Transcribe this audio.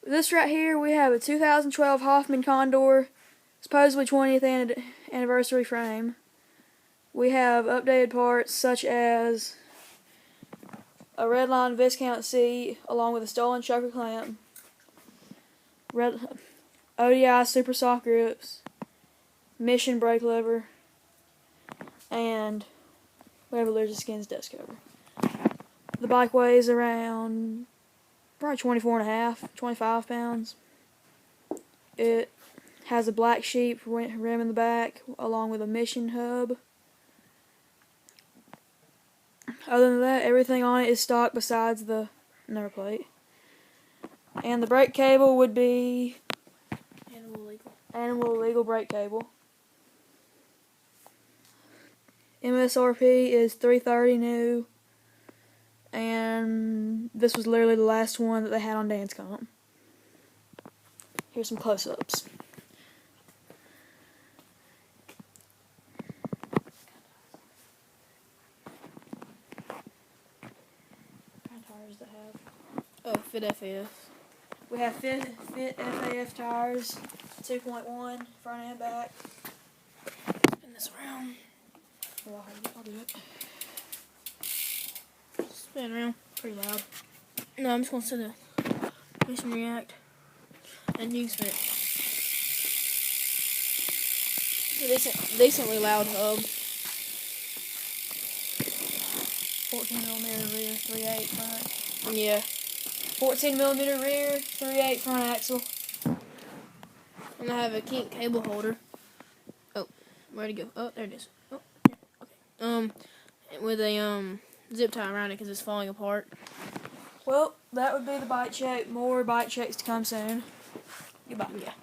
This right here, we have a 2012 Hoffman Condor, supposedly 20th anniversary frame. We have updated parts such as a Redline Viscount seat along with a stolen choker clamp, ODI Super Soft grips, Mission brake lever, and we have a Lizard Skins dust cover. The bike weighs around probably 24.5, 25 pounds. It has a Black Sheep rim in the back along with a Mission hub. Other than that, everything on it is stock besides the number plate. And the brake cable would be animal legal brake cable. MSRP is $330 new, and this was literally the last one that they had on Dance Comp. Here's some close-ups. What kind of tires do they have? Oh, Fit FAF. We have Fit FAF tires, 2.1, front and back. Spin this around. I'll do it. Spin around. Pretty loud. No, I'm just going to set a mission react. And you can spin it. Decently loud hub. 14mm rear, 3/8 front. Yeah. 14mm rear, 3/8 front axle. And I have a kink cable holder. Oh, where'd it go? Oh, there it is. Oh, yeah. Okay. With a zip tie around it because it's falling apart. Well, that would be the bike check. More bike checks to come soon. Goodbye. Yeah.